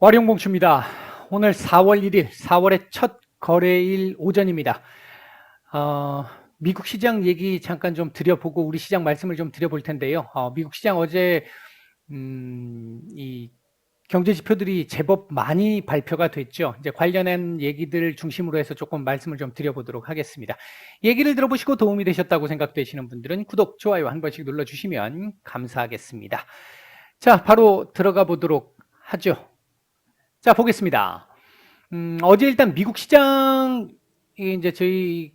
와룡봉추입니다. 오늘 4월 1일, 4월의 첫 거래일 오전입니다. 미국 시장 얘기 잠깐 좀 드려보고 우리 시장 말씀을 좀 드려볼 텐데요. 미국 시장 어제 이 경제 지표들이 제법 많이 발표가 됐죠. 이제 관련한 얘기들 중심으로 해서 조금 말씀을 좀 드려보도록 하겠습니다. 얘기를 들어보시고 도움이 되셨다고 생각되시는 분들은 구독, 좋아요 한 번씩 눌러주시면 감사하겠습니다. 자, 바로 들어가 보도록 하죠. 자, 보겠습니다. 어제 일단 미국 시장, 이제 저희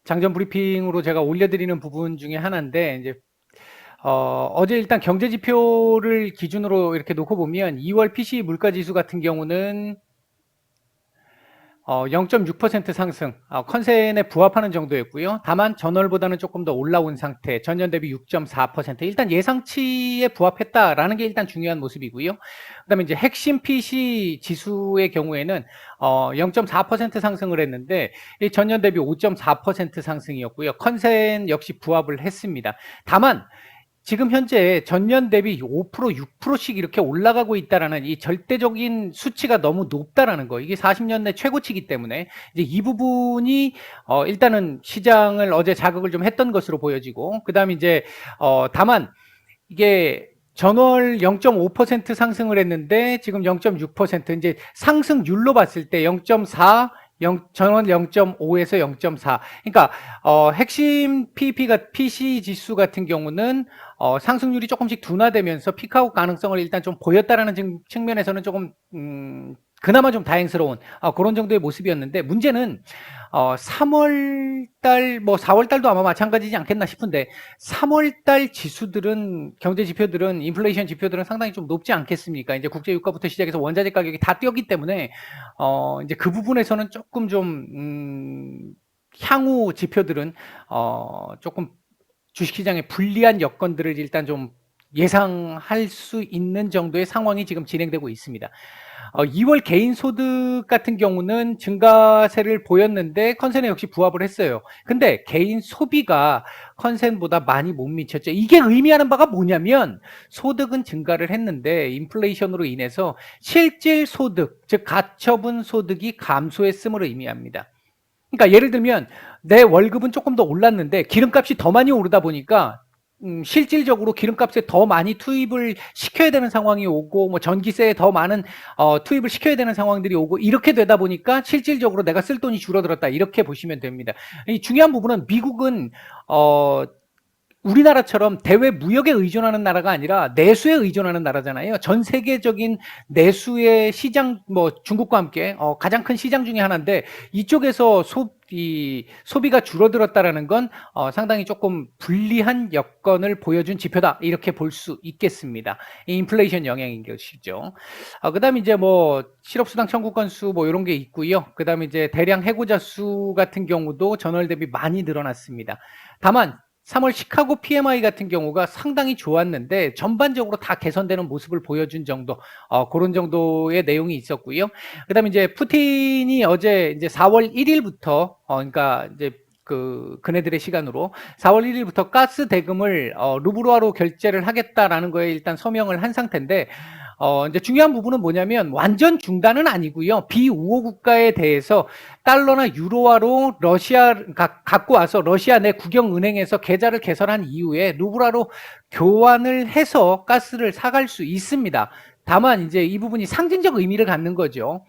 장전 브리핑으로 제가 올려드리는 부분 중에 하나인데, 이제, 어제 일단 경제 지표를 기준으로 이렇게 놓고 보면 2월 PCE 물가 지수 같은 경우는 0.6% 상승, 컨센에 부합하는 정도였고요. 다만 전월보다는 조금 더 올라온 상태, 전년 대비 6.4%. 일단 예상치에 부합했다라는 게 일단 중요한 모습이고요. 그다음에 이제 핵심 PC 지수의 경우에는 0.4% 상승을 했는데 전년 대비 5.4% 상승이었고요. 컨센 역시 부합을 했습니다. 다만 지금 현재 전년 대비 5%, 6%씩 이렇게 올라가고 있다라는 이 절대적인 수치가 너무 높다라는 거. 이게 40년 내 최고치이기 때문에 이제 이 부분이 일단은 시장을 어제 자극을 좀 했던 것으로 보여지고, 그다음에 이제 다만 이게 전월 0.5% 상승을 했는데 지금 0.6%, 이제 상승률로 봤을 때 0.4, 전원 0.5에서 0.4. 그러니까 핵심 PC 지수 같은 경우는 상승률이 조금씩 둔화되면서 피크아웃 가능성을 일단 좀 보였다라는 측면에서는 조금 그나마 좀 다행스러운 그런 정도의 모습이었는데, 문제는 3월 달, 뭐 4월 달도 아마 마찬가지지 않겠나 싶은데 3월 달 지수들은, 경제 지표들은, 인플레이션 지표들은 상당히 좀 높지 않겠습니까? 이제 국제 유가부터 시작해서 원자재 가격이 다 뛰었기 때문에 이제 그 부분에서는 조금 좀 향후 지표들은 조금 주식시장에 불리한 여건들을 일단 좀 예상할 수 있는 정도의 상황이 지금 진행되고 있습니다. 2월 개인 소득 같은 경우는 증가세를 보였는데 컨센에 역시 부합을 했어요. 근데 개인 소비가 컨센보다 많이 못 미쳤죠. 이게 의미하는 바가 뭐냐면 소득은 증가를 했는데 인플레이션으로 인해서 실질 소득, 즉 가처분 소득이 감소했음을 의미합니다. 그러니까 예를 들면 내 월급은 조금 더 올랐는데 기름값이 더 많이 오르다 보니까 실질적으로 기름값에 더 많이 투입을 시켜야 되는 상황이 오고, 뭐 전기세에 더 많은 투입을 시켜야 되는 상황들이 오고, 이렇게 되다 보니까 실질적으로 내가 쓸 돈이 줄어들었다, 이렇게 보시면 됩니다. 이 중요한 부분은 미국은 우리나라처럼 대외 무역에 의존하는 나라가 아니라 내수에 의존하는 나라잖아요. 전 세계적인 내수의 시장, 뭐 중국과 함께 가장 큰 시장 중에 하나인데, 이쪽에서 소비가 줄어들었다라는 건 상당히 조금 불리한 여건을 보여준 지표다, 이렇게 볼 수 있겠습니다. 이 인플레이션 영향인 것이죠. 그다음에 이제 뭐 실업수당 청구 건수 뭐 이런 게 있고요. 그다음에 이제 대량 해고자 수 같은 경우도 전월 대비 많이 늘어났습니다. 다만 3월 시카고 PMI 같은 경우가 상당히 좋았는데 전반적으로 다 개선되는 모습을 보여준 정도, 그런 정도의 내용이 있었고요. 그다음에 이제 푸틴이 어제 이제 4월 1일부터 그러니까 이제 그네들의 시간으로 4월 1일부터 가스 대금을 루블화로 결제를 하겠다라는 거에 일단 서명을 한 상태인데, 이제 중요한 부분은 뭐냐면 완전 중단은 아니고요. 비우호 국가에 대해서 달러나 유로화로 갖고 와서 러시아 내 국영은행에서 계좌를 개설한 이후에 루블화로 교환을 해서 가스를 사갈 수 있습니다. 다만 이제 이 부분이 상징적 의미를 갖는 거죠.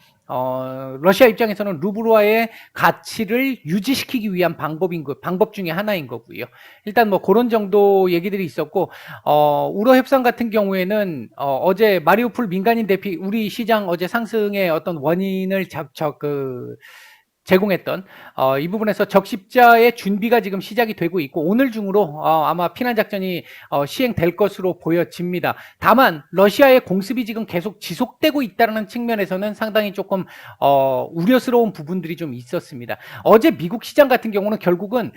러시아 입장에서는 루블화의 가치를 유지시키기 위한 방법 중에 하나인 거고요. 일단 뭐 그런 정도 얘기들이 있었고, 우로 협상 같은 경우에는 어제 마리우폴 민간인 대피, 우리 시장 어제 상승의 어떤 원인을 제공했던 이 부분에서 적십자의 준비가 지금 시작이 되고 있고, 오늘 중으로 아마 피난 작전이 시행될 것으로 보여집니다. 다만 러시아의 공습이 지금 계속 지속되고 있다는 측면에서는 상당히 조금 우려스러운 부분들이 좀 있었습니다. 어제 미국 시장 같은 경우는 결국은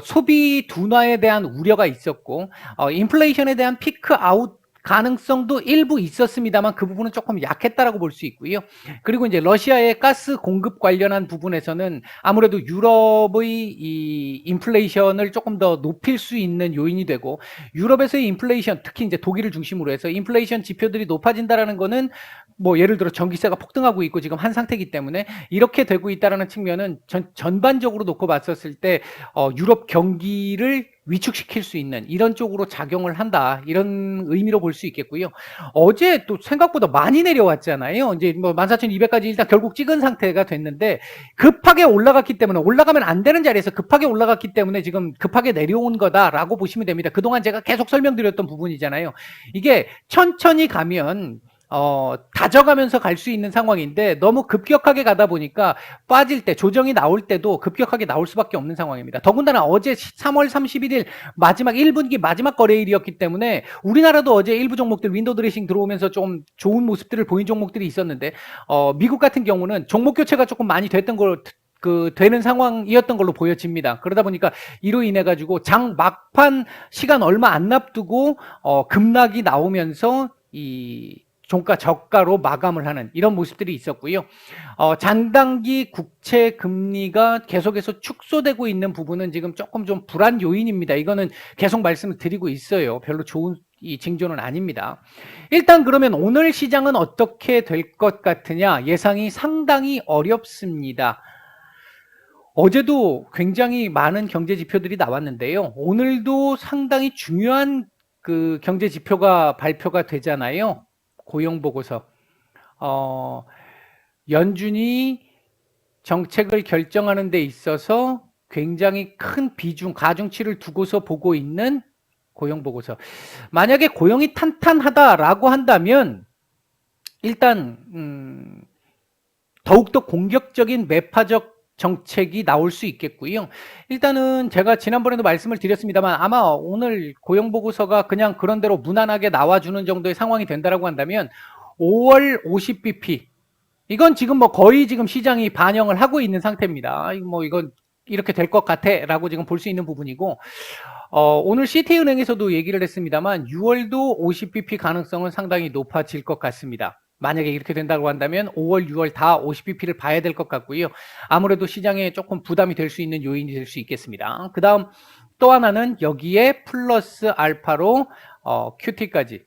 소비 둔화에 대한 우려가 있었고, 인플레이션에 대한 피크 아웃 가능성도 일부 있었습니다만 그 부분은 조금 약했다라고 볼 수 있고요. 그리고 이제 러시아의 가스 공급 관련한 부분에서는 아무래도 유럽의 이 인플레이션을 조금 더 높일 수 있는 요인이 되고, 유럽에서의 인플레이션, 특히 이제 독일을 중심으로 해서 인플레이션 지표들이 높아진다라는 거는 뭐 예를 들어 전기세가 폭등하고 있고 지금 한 상태이기 때문에 이렇게 되고 있다라는 측면은 전반적으로 놓고 봤었을 때 유럽 경기를 위축시킬 수 있는 이런 쪽으로 작용을 한다, 이런 의미로 볼 수 있겠고요. 어제 또 생각보다 많이 내려왔잖아요. 이제 뭐 14,200까지 일단 결국 찍은 상태가 됐는데, 급하게 올라갔기 때문에, 올라가면 안 되는 자리에서 급하게 올라갔기 때문에 지금 급하게 내려온 거다라고 보시면 됩니다. 그동안 제가 계속 설명드렸던 부분이잖아요. 이게 천천히 가면 다져가면서 갈 수 있는 상황인데, 너무 급격하게 가다 보니까 빠질 때, 조정이 나올 때도 급격하게 나올 수밖에 없는 상황입니다. 더군다나 어제 3월 31일 마지막 1분기 마지막 거래일이었기 때문에 우리나라도 어제 일부 종목들 윈도우 드레싱 들어오면서 좀 좋은 모습들을 보인 종목들이 있었는데, 미국 같은 경우는 종목 교체가 조금 많이 됐던 걸 되는 상황이었던 걸로 보여집니다. 그러다 보니까 이로 인해 가지고 장 막판 시간 얼마 안 납두고 급락이 나오면서 이 종가 저가로 마감을 하는 이런 모습들이 있었고요. 장단기 국채 금리가 계속해서 축소되고 있는 부분은 지금 조금 좀 불안 요인입니다. 이거는 계속 말씀을 드리고 있어요. 별로 좋은 이 징조는 아닙니다. 일단 그러면 오늘 시장은 어떻게 될 것 같으냐? 예상이 상당히 어렵습니다. 어제도 굉장히 많은 경제 지표들이 나왔는데요. 오늘도 상당히 중요한 그 경제 지표가 발표가 되잖아요. 고용 보고서. 연준이 정책을 결정하는 데 있어서 굉장히 큰 비중, 가중치를 두고서 보고 있는 고용 보고서. 만약에 고용이 탄탄하다라고 한다면 일단 더욱더 공격적인 매파적 정책이 나올 수 있겠고요. 일단은 제가 지난번에도 말씀을 드렸습니다만, 아마 오늘 고용보고서가 그냥 그런 대로 무난하게 나와주는 정도의 상황이 된다라고 한다면 5월 50bp, 이건 지금 뭐 거의 지금 시장이 반영을 하고 있는 상태입니다. 뭐 이건 이렇게 될 것 같아 라고 지금 볼 수 있는 부분이고, 오늘 CT은행에서도 얘기를 했습니다만 6월도 50bp 가능성은 상당히 높아질 것 같습니다. 만약에 이렇게 된다고 한다면 5월, 6월 다 50bp를 봐야 될 것 같고요. 아무래도 시장에 조금 부담이 될 수 있는 요인이 될 수 있겠습니다. 그 다음 또 하나는 여기에 플러스 알파로 QT까지.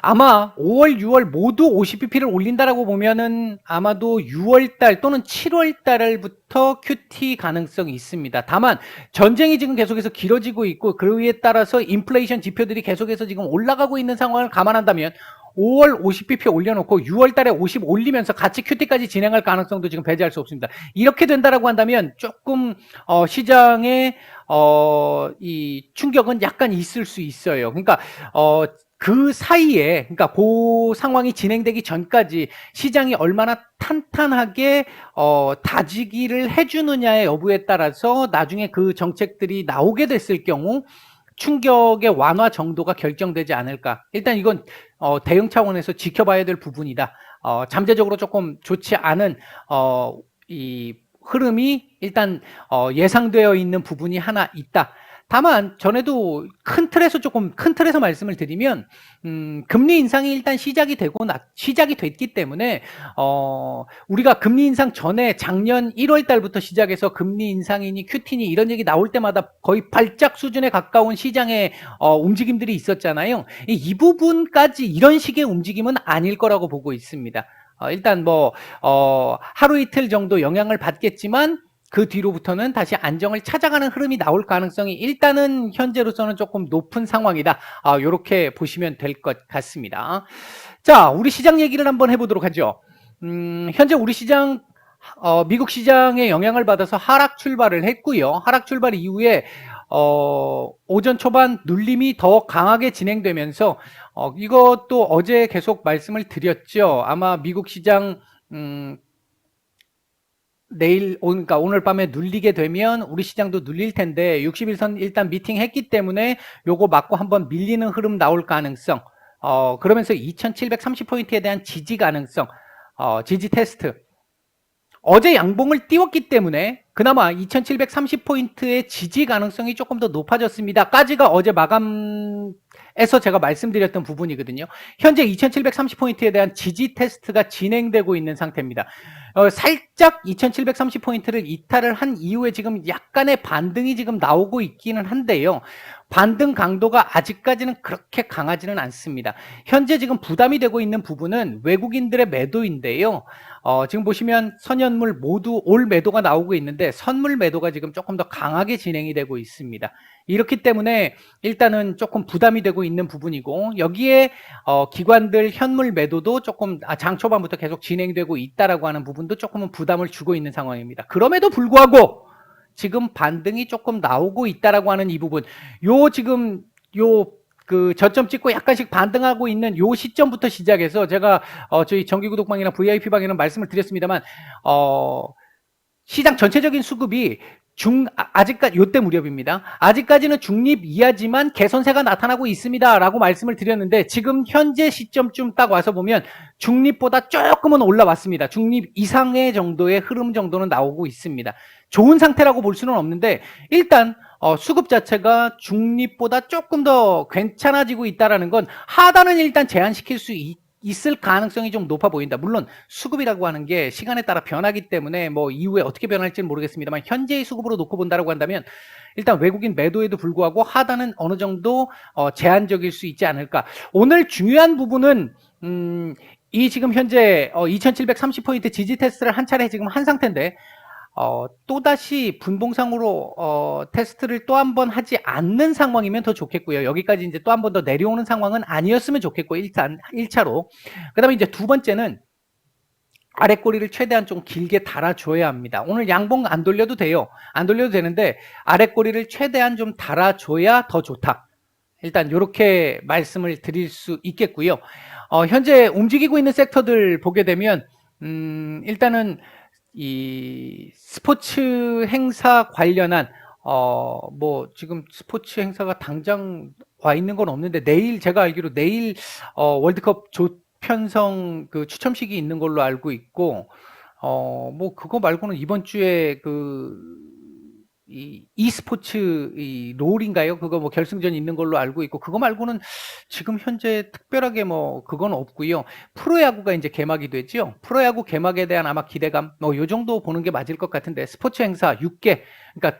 아마 5월, 6월 모두 50bp를 올린다라고 보면은 아마도 6월달 또는 7월달부터 QT 가능성이 있습니다. 다만 전쟁이 지금 계속해서 길어지고 있고 그에 따라서 인플레이션 지표들이 계속해서 지금 올라가고 있는 상황을 감안한다면 5월 50bp 올려놓고 6월달에 50 올리면서 같이 QT까지 진행할 가능성도 지금 배제할 수 없습니다. 이렇게 된다라고 한다면 조금 시장에 이 충격은 약간 있을 수 있어요. 그러니까 그 사이에, 그러니까 그 상황이 진행되기 전까지 시장이 얼마나 탄탄하게 다지기를 해주느냐의 여부에 따라서 나중에 그 정책들이 나오게 됐을 경우 충격의 완화 정도가 결정되지 않을까. 일단 이건 대응 차원에서 지켜봐야 될 부분이다. 잠재적으로 조금 좋지 않은 이 흐름이 일단 예상되어 있는 부분이 하나 있다. 다만 전에도 큰 틀에서 말씀을 드리면 금리 인상이 일단 시작이 됐기 때문에 우리가 금리 인상 전에 작년 1월 달부터 시작해서 금리 인상이니 큐티니 이런 얘기 나올 때마다 거의 발작 수준에 가까운 시장의 움직임들이 있었잖아요. 이 부분까지 이런 식의 움직임은 아닐 거라고 보고 있습니다. 일단 뭐 하루 이틀 정도 영향을 받겠지만 그 뒤로부터는 다시 안정을 찾아가는 흐름이 나올 가능성이 일단은 현재로서는 조금 높은 상황이다. 이렇게 보시면 될 것 같습니다. 자, 우리 시장 얘기를 한번 해보도록 하죠. 현재 우리 시장 미국 시장의 영향을 받아서 하락 출발을 했고요. 하락 출발 이후에 오전 초반 눌림이 더 강하게 진행되면서 이것도 어제 계속 말씀을 드렸죠. 아마 미국 시장 그러니까 오늘 밤에 눌리게 되면 우리 시장도 눌릴 텐데 61선 일단 미팅했기 때문에 요거 맞고 한번 밀리는 흐름 나올 가능성, 그러면서 2730포인트에 대한 지지 가능성, 지지 테스트. 어제 양봉을 띄웠기 때문에 그나마 2730포인트의 지지 가능성이 조금 더 높아졌습니다. 까지가 어제 마감에 에서 제가 말씀드렸던 부분이거든요. 현재 2730포인트에 대한 지지 테스트가 진행되고 있는 상태입니다. 살짝 2730포인트를 이탈을 한 이후에 지금 약간의 반등이 지금 나오고 있기는 한데요. 반등 강도가 아직까지는 그렇게 강하지는 않습니다. 현재 지금 부담이 되고 있는 부분은 외국인들의 매도인데요. 지금 보시면 선연물 모두 올 매도가 나오고 있는데 선물 매도가 지금 조금 더 강하게 진행이 되고 있습니다. 이렇기 때문에 일단은 조금 부담이 되고 있는 부분이고, 여기에 기관들 현물 매도도 조금 장 초반부터 계속 진행되고 있다라고 하는 부분도 조금은 부담을 주고 있는 상황입니다. 그럼에도 불구하고 지금 반등이 조금 나오고 있다라고 하는 이 부분, 지금 그 저점 찍고 약간씩 반등하고 있는 요 시점부터 시작해서 제가 저희 정기구독방이나 VIP방에는 말씀을 드렸습니다만, 시장 전체적인 수급이 아직까지 요때 무렵입니다. 아직까지는 중립 이하지만 개선세가 나타나고 있습니다라고 말씀을 드렸는데, 지금 현재 시점쯤 딱 와서 보면 중립보다 조금은 올라왔습니다. 중립 이상의 정도의 흐름 정도는 나오고 있습니다. 좋은 상태라고 볼 수는 없는데, 일단 수급 자체가 중립보다 조금 더 괜찮아지고 있다는 건 하단은 일단 제한시킬 수 있을 가능성이 좀 높아 보인다. 물론 수급이라고 하는 게 시간에 따라 변하기 때문에 뭐 이후에 어떻게 변할지는 모르겠습니다만, 현재의 수급으로 놓고 본다라고 한다면 일단 외국인 매도에도 불구하고 하단은 어느 정도 제한적일 수 있지 않을까. 오늘 중요한 부분은 이 지금 현재 2730포인트 지지 테스트를 한 차례 지금 한 상태인데, 또다시 분봉상으로 테스트를 또 한 번 하지 않는 상황이면 더 좋겠고요. 여기까지 이제 또 한 번 더 내려오는 상황은 아니었으면 좋겠고, 일단 1차로. 그 다음에 이제 두 번째는 아래 꼬리를 최대한 좀 길게 달아줘야 합니다. 오늘 양봉 안 돌려도 돼요. 안 돌려도 되는데 아래 꼬리를 최대한 좀 달아줘야 더 좋다. 일단 이렇게 말씀을 드릴 수 있겠고요. 현재 움직이고 있는 섹터들 보게 되면 일단은 이 스포츠 행사 관련한 뭐 지금 스포츠 행사가 당장 와 있는 건 없는데, 내일 제가 알기로 내일 월드컵 조편성 그 추첨식이 있는 걸로 알고 있고, 뭐 그거 말고는 이번 주에 이 e스포츠 이 롤인가요? 그거 뭐 결승전이 있는 걸로 알고 있고, 그거 말고는 지금 현재 특별하게 뭐 그건 없고요. 프로야구가 이제 개막이 되죠. 프로야구 개막에 대한 아마 기대감 뭐 요 정도 보는 게 맞을 것 같은데, 스포츠 행사 6개, 그러니까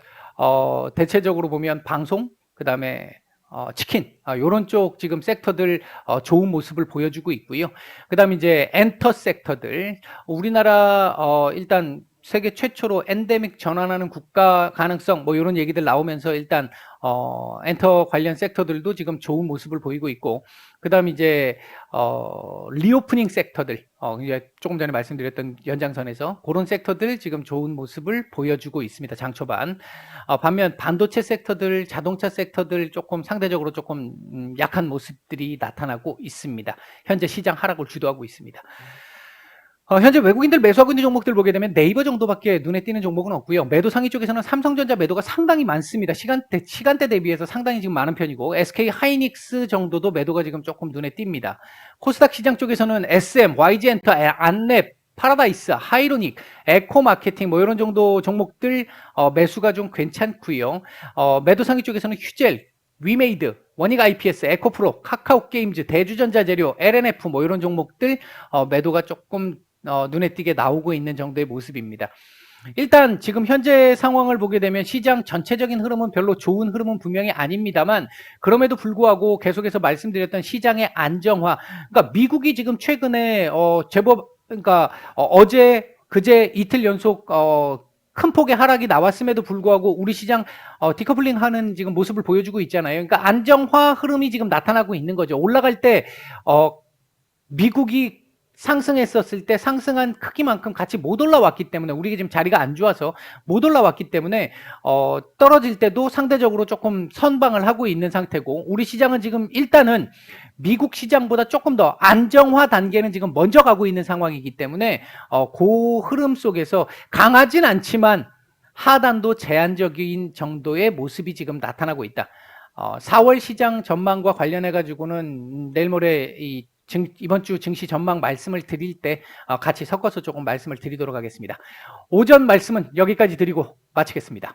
대체적으로 보면 방송, 그다음에 치킨, 요런 쪽 지금 섹터들 좋은 모습을 보여주고 있고요. 그다음에 이제 엔터 섹터들, 우리나라 일단 세계 최초로 엔데믹 전환하는 국가 가능성 뭐 이런 얘기들 나오면서 일단 엔터 관련 섹터들도 지금 좋은 모습을 보이고 있고, 그다음 이제 리오프닝 섹터들, 이제 조금 전에 말씀드렸던 연장선에서 그런 섹터들 지금 좋은 모습을 보여주고 있습니다. 장 초반. 반면 반도체 섹터들, 자동차 섹터들 조금 상대적으로 조금 약한 모습들이 나타나고 있습니다. 현재 시장 하락을 주도하고 있습니다. 현재 외국인들 매수하고 있는 종목들 보게 되면 네이버 정도밖에 눈에 띄는 종목은 없고요. 매도 상위 쪽에서는 삼성전자 매도가 상당히 많습니다. 시간대 대비해서 상당히 지금 많은 편이고, SK 하이닉스 정도도 매도가 지금 조금 눈에 띕니다. 코스닥 시장 쪽에서는 SM, YG엔터, 안랩, 파라다이스, 하이로닉, 에코마케팅 뭐 이런 정도 종목들 매수가 좀 괜찮고요. 매도 상위 쪽에서는 휴젤, 위메이드, 원익 IPS, 에코프로, 카카오게임즈, 대주전자재료, LNF 뭐 이런 종목들 매도가 조금 눈에 띄게 나오고 있는 정도의 모습입니다. 일단 지금 현재 상황을 보게 되면 시장 전체적인 흐름은 별로 좋은 흐름은 분명히 아닙니다만, 그럼에도 불구하고 계속해서 말씀드렸던 시장의 안정화, 그러니까 미국이 지금 최근에 제법, 그러니까 어제 그제 이틀 연속 큰 폭의 하락이 나왔음에도 불구하고 우리 시장 디커플링 하는 지금 모습을 보여주고 있잖아요. 그러니까 안정화 흐름이 지금 나타나고 있는 거죠. 올라갈 때 미국이 상승했었을 때 상승한 크기만큼 같이 못 올라왔기 때문에, 우리가 지금 자리가 안 좋아서 못 올라왔기 때문에 떨어질 때도 상대적으로 조금 선방을 하고 있는 상태고, 우리 시장은 지금 일단은 미국 시장보다 조금 더 안정화 단계는 지금 먼저 가고 있는 상황이기 때문에 그 흐름 속에서 강하진 않지만 하단도 제한적인 정도의 모습이 지금 나타나고 있다. 4월 시장 전망과 관련해 가지고는 내일 모레 이번 주 증시 전망 말씀을 드릴 때 같이 섞어서 조금 말씀을 드리도록 하겠습니다. 오전 말씀은 여기까지 드리고 마치겠습니다.